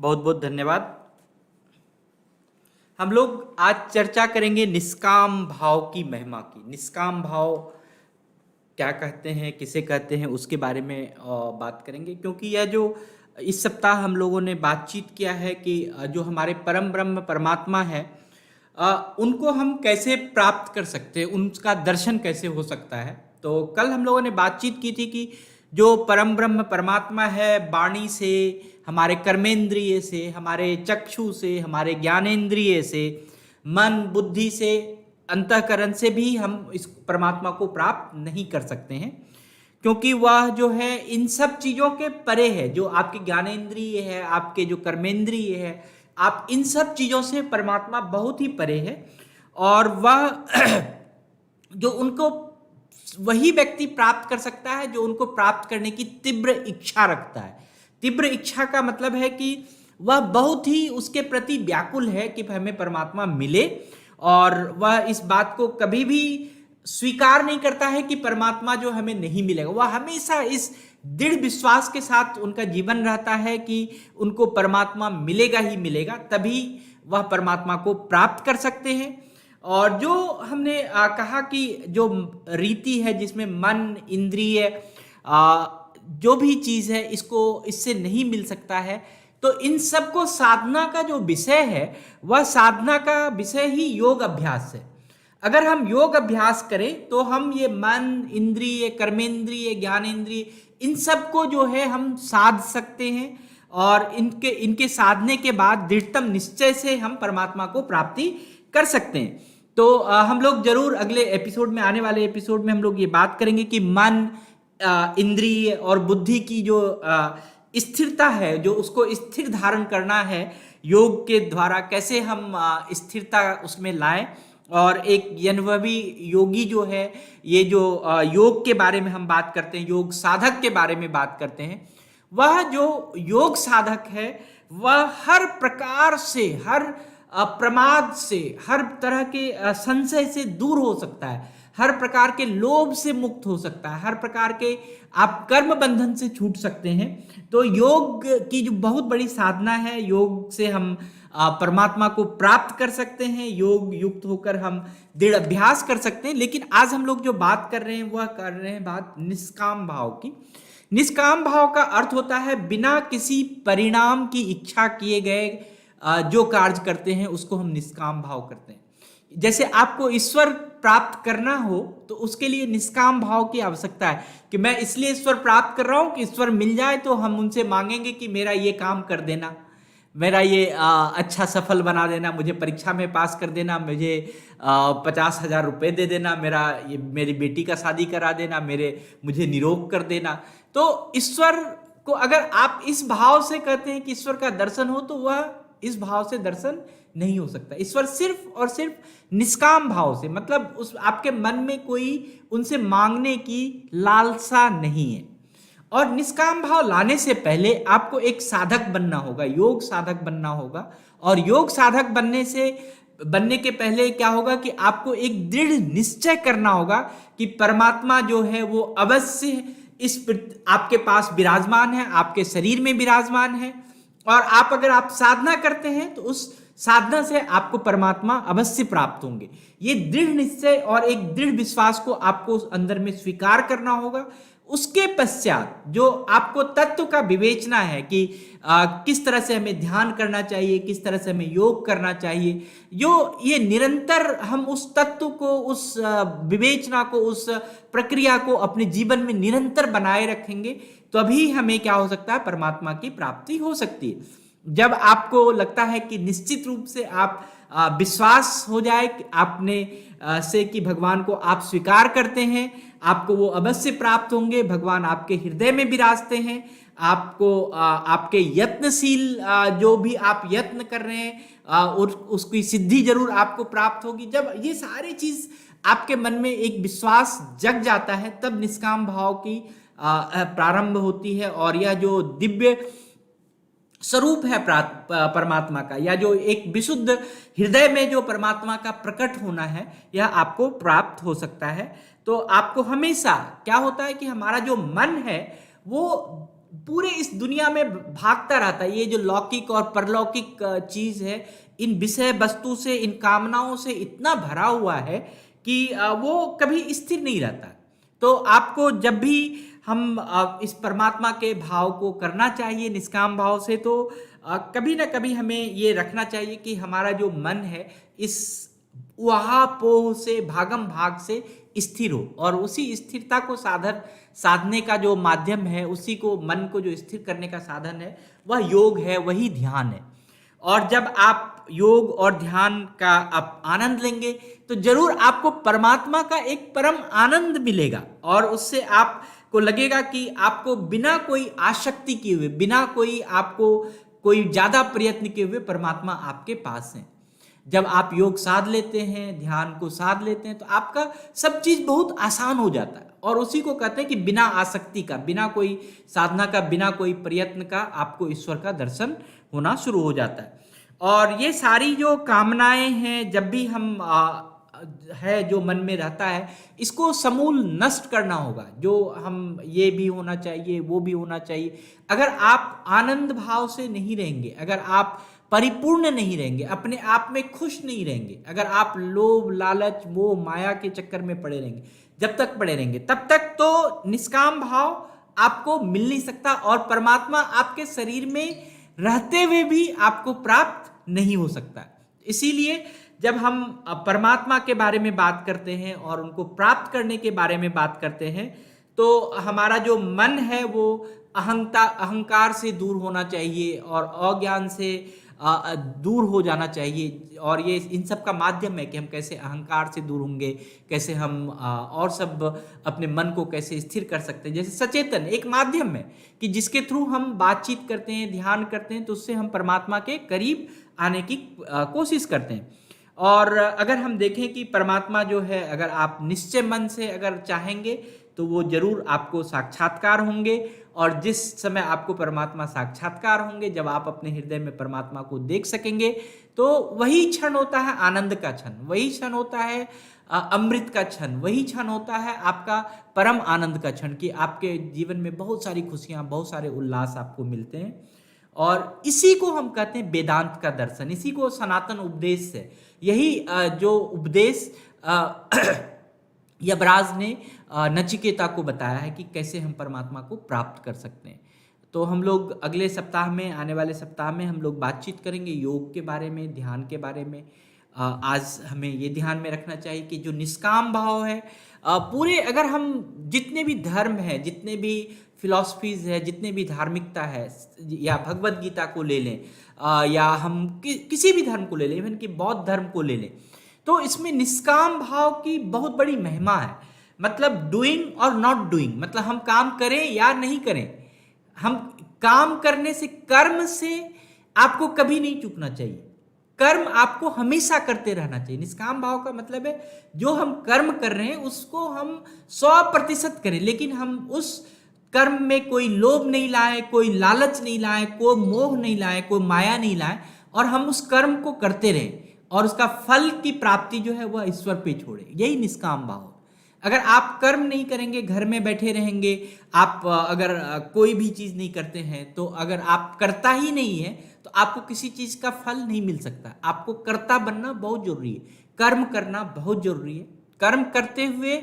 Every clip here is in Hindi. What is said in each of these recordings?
बहुत बहुत धन्यवाद। हम लोग आज चर्चा करेंगे निष्काम भाव की महिमा की। निष्काम भाव क्या कहते हैं, किसे कहते हैं, उसके बारे में बात करेंगे, क्योंकि यह जो इस सप्ताह हम लोगों ने बातचीत किया है कि जो हमारे परम ब्रह्म परमात्मा है, उनको हम कैसे प्राप्त कर सकते हैं, उनका दर्शन कैसे हो सकता है। तो कल हम लोगों ने बातचीत की थी कि जो परम ब्रह्म परमात्मा है, वाणी से, हमारे कर्मेंद्रिय से, हमारे चक्षु से, हमारे ज्ञानेंद्रिय से, मन बुद्धि से, अंतःकरण से भी हम इस परमात्मा को प्राप्त नहीं कर सकते हैं, क्योंकि वह जो है इन सब चीज़ों के परे है। जो आपके ज्ञानेंद्रिय है, आपके जो कर्मेंद्रिय है, आप इन सब चीज़ों से परमात्मा बहुत ही परे है। और वह जो उनको वही व्यक्ति प्राप्त कर सकता है जो उनको प्राप्त करने की तीव्र इच्छा रखता है। तीव्र इच्छा का मतलब है कि वह बहुत ही उसके प्रति व्याकुल है कि हमें परमात्मा मिले, और वह इस बात को कभी भी स्वीकार नहीं करता है कि परमात्मा जो हमें नहीं मिलेगा। वह हमेशा इस दृढ़ विश्वास के साथ उनका जीवन रहता है कि उनको परमात्मा मिलेगा ही मिलेगा, तभी वह परमात्मा को प्राप्त कर सकते हैं। और जो हमने कहा कि जो रीति है जिसमें मन, इंद्रिय, जो भी चीज़ है, इससे नहीं मिल सकता है, तो इन सबको साधना का जो विषय है, वह साधना का विषय ही योग अभ्यास है। अगर हम योग अभ्यास करें तो हम ये मन, इंद्रिय, कर्मेंद्रिय, ज्ञानेंद्रिय, इन सबको जो है हम साध सकते हैं, और इनके साधने के बाद दृढ़तम निश्चय से हम परमात्मा को प्राप्ति कर सकते हैं। तो हम लोग जरूर अगले एपिसोड में, आने वाले एपिसोड में हम लोग ये बात करेंगे कि मन, इंद्रिय और बुद्धि की जो स्थिरता है, जो उसको स्थिर धारण करना है योग के द्वारा, कैसे हम स्थिरता उसमें लाएं। और एक अनुभवी योगी जो है, ये जो योग के बारे में हम बात करते हैं, योग साधक के बारे में बात करते हैं, वह जो योग साधक है वह हर प्रकार से, हर प्रमाद से, हर तरह के संशय से दूर हो सकता है, हर प्रकार के लोभ से मुक्त हो सकता है, हर प्रकार के आप कर्म बंधन से छूट सकते हैं। तो योग की जो बहुत बड़ी साधना है, योग से हम परमात्मा को प्राप्त कर सकते हैं, योग युक्त होकर हम दृढ़ अभ्यास कर सकते हैं। लेकिन आज हम लोग जो बात कर रहे हैं वह कर रहे हैं बात निष्काम भाव की। निष्काम भाव का अर्थ होता है बिना किसी परिणाम की इच्छा किए गए जो कार्य करते हैं उसको हम निष्काम भाव करते हैं। जैसे आपको ईश्वर प्राप्त करना हो तो उसके लिए निष्काम भाव की आवश्यकता है कि मैं इसलिए ईश्वर प्राप्त कर रहा हूं कि ईश्वर मिल जाए तो हम उनसे मांगेंगे कि मेरा ये काम कर देना, मेरा ये अच्छा सफल बना देना, मुझे परीक्षा में पास कर देना, मुझे 50,000 रुपये दे देना, मेरी बेटी का शादी करा देना, मुझे निरोग कर देना। तो ईश्वर को अगर आप इस भाव से कहते हैं कि ईश्वर का दर्शन हो, तो वह इस भाव से दर्शन नहीं हो सकता। ईश्वर सिर्फ और सिर्फ निष्काम भाव से, मतलब उस आपके मन में कोई उनसे मांगने की लालसा नहीं है। और निष्काम भाव लाने से पहले आपको एक साधक बनना होगा, योग साधक बनना होगा। और योग साधक बनने के पहले क्या होगा कि आपको एक दृढ़ निश्चय करना होगा कि परमात्मा जो है वो अवश्य आपके पास विराजमान है, आपके शरीर में विराजमान है। और अगर आप साधना करते हैं तो उस साधना से आपको परमात्मा अवश्य प्राप्त होंगे। ये दृढ़ निश्चय और एक दृढ़ विश्वास को आपको अंदर में स्वीकार करना होगा। उसके पश्चात जो आपको तत्व का विवेचना है कि किस तरह से हमें ध्यान करना चाहिए, किस तरह से हमें योग करना चाहिए, ये निरंतर हम उस तत्व को, उस विवेचना को, उस प्रक्रिया को अपने जीवन में निरंतर बनाए रखेंगे, तभी हमें क्या हो सकता है, परमात्मा की प्राप्ति हो सकती है। जब आपको लगता है कि निश्चित रूप से आप विश्वास हो जाए कि आपने से कि भगवान को आप स्वीकार करते हैं, आपको वो अवश्य प्राप्त होंगे। भगवान आपके हृदय में विराजते हैं, आपको आपके यत्नशील जो भी आप यत्न कर रहे हैं उसकी सिद्धि जरूर आपको प्राप्त होगी। जब ये सारी चीज आपके मन में एक विश्वास जग जाता है, तब निष्काम भाव की प्रारंभ होती है। और यह जो दिव्य स्वरूप है परमात्मा का, या जो एक विशुद्ध हृदय में जो परमात्मा का प्रकट होना है, यह आपको प्राप्त हो सकता है। तो आपको हमेशा क्या होता है कि हमारा जो मन है वो पूरे इस दुनिया में भागता रहता है। ये जो लौकिक और परलौकिक चीज है, इन विषय वस्तु से, इन कामनाओं से इतना भरा हुआ है कि वो कभी स्थिर नहीं रहता। तो आपको जब भी हम इस परमात्मा के भाव को करना चाहिए निष्काम भाव से, तो कभी ना कभी हमें ये रखना चाहिए कि हमारा जो मन है इस उहापोह से, भागम भाग से स्थिर हो, और उसी स्थिरता को साधने का जो माध्यम है, उसी को, मन को जो स्थिर करने का साधन है, वह योग है, वही ध्यान है। और जब आप योग और ध्यान का आप आनंद लेंगे तो जरूर आपको परमात्मा का एक परम आनंद मिलेगा, और उससे आपको लगेगा कि आपको बिना कोई आसक्ति किए हुए, बिना कोई आपको कोई ज्यादा प्रयत्न किए हुए परमात्मा आपके पास है। जब आप योग साध लेते हैं, ध्यान को साध लेते हैं, तो आपका सब चीज बहुत आसान हो जाता है, और उसी को कहते हैं कि बिना आसक्ति का, बिना कोई साधना का, बिना कोई प्रयत्न का आपको ईश्वर का दर्शन होना शुरू हो जाता है। और ये सारी जो कामनाएं हैं, जब भी हम है जो मन में रहता है, इसको समूल नष्ट करना होगा। जो हम, ये भी होना चाहिए, वो भी होना चाहिए। अगर आप आनंद भाव से नहीं रहेंगे, अगर आप परिपूर्ण नहीं रहेंगे, अपने आप में खुश नहीं रहेंगे, अगर आप लोभ, लालच, मोह, माया के चक्कर में पड़े रहेंगे, जब तक पड़े रहेंगे तब तक तो निष्काम भाव आपको मिल नहीं सकता, और परमात्मा आपके शरीर में रहते हुए भी आपको प्राप्त नहीं हो सकता। इसीलिए जब हम परमात्मा के बारे में बात करते हैं और उनको प्राप्त करने के बारे में बात करते हैं, तो हमारा जो मन है वो अहंकार से दूर होना चाहिए, और अज्ञान से दूर हो जाना चाहिए। और ये इन सब का माध्यम है कि हम कैसे अहंकार से दूर होंगे, कैसे हम और सब अपने मन को कैसे स्थिर कर सकते हैं। जैसे सचेतन एक माध्यम है कि जिसके थ्रू हम बातचीत करते हैं, ध्यान करते हैं, तो उससे हम परमात्मा के करीब आने की कोशिश करते हैं। और अगर हम देखें कि परमात्मा जो है, अगर आप निश्चय मन से अगर चाहेंगे तो वो जरूर आपको साक्षात्कार होंगे। और जिस समय आपको परमात्मा साक्षात्कार होंगे, जब आप अपने हृदय में परमात्मा को देख सकेंगे, तो वही क्षण होता है आनंद का क्षण, वही क्षण होता है अमृत का क्षण, वही क्षण होता है आपका परम आनंद का क्षण, कि आपके जीवन में बहुत सारी खुशियां, बहुत सारे उल्लास आपको मिलते हैं। और इसी को हम कहते हैं वेदांत का दर्शन, इसी को सनातन उपदेश है। यही जो उपदेश यमराज ने नचिकेता को बताया है कि कैसे हम परमात्मा को प्राप्त कर सकते हैं। तो हम लोग अगले सप्ताह में, आने वाले सप्ताह में हम लोग बातचीत करेंगे योग के बारे में, ध्यान के बारे में। आज हमें ये ध्यान में रखना चाहिए कि जो निष्काम भाव है, पूरे, अगर हम जितने भी धर्म हैं, जितने भी फिलॉसफीज है, जितने भी धार्मिकता है, या भगवत गीता को ले लें, या हम किसी भी धर्म को ले लें, इवन कि बौद्ध धर्म को ले लें, तो इसमें निष्काम भाव की बहुत बड़ी महिमा है। मतलब डूइंग और नॉट डूइंग, मतलब हम काम करें या नहीं करें, हम काम करने से, कर्म से आपको कभी नहीं चूकना चाहिए, कर्म आपको हमेशा करते रहना चाहिए। निष्काम भाव का मतलब है जो हम कर्म कर रहे हैं उसको हम 100% करें, लेकिन हम उस कर्म में कोई लोभ नहीं लाए, कोई लालच नहीं लाए, कोई मोह नहीं लाए, कोई माया नहीं लाए, और हम उस कर्म को करते रहें, और उसका फल की प्राप्ति जो है वह ईश्वर पे छोड़े। यही निष्काम भाव। अगर आप कर्म नहीं करेंगे, घर में बैठे रहेंगे, आप अगर कोई भी चीज नहीं करते हैं, तो अगर आप करता ही नहीं है तो आपको किसी चीज का फल नहीं मिल सकता। आपको कर्ता बनना बहुत जरूरी है, कर्म करना बहुत जरूरी है। कर्म करते हुए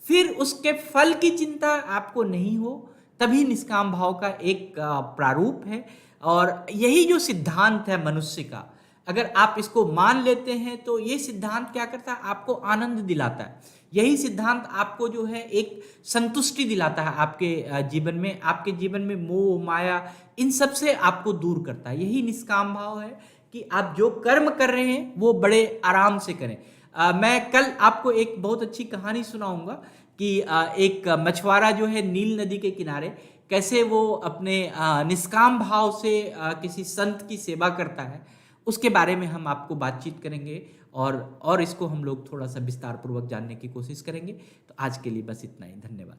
फिर उसके फल की चिंता आपको नहीं हो, तभी निष्काम भाव का एक प्रारूप है। और यही जो सिद्धांत है मनुष्य का, अगर आप इसको मान लेते हैं तो ये सिद्धांत क्या करता है, आपको आनंद दिलाता है। यही सिद्धांत आपको जो है एक संतुष्टि दिलाता है आपके जीवन में, आपके जीवन में मोह माया इन सब से आपको दूर करता है। यही निष्काम भाव है कि आप जो कर्म कर रहे हैं वो बड़े आराम से करें। मैं कल आपको एक बहुत अच्छी कहानी सुनाऊंगा कि एक मछुआरा जो है नील नदी के किनारे कैसे वो अपने निष्काम भाव से किसी संत की सेवा करता है, उसके बारे में हम आपको बातचीत करेंगे, और इसको हम लोग थोड़ा सा विस्तार पूर्वक जानने की कोशिश करेंगे। तो आज के लिए बस इतना ही, धन्यवाद।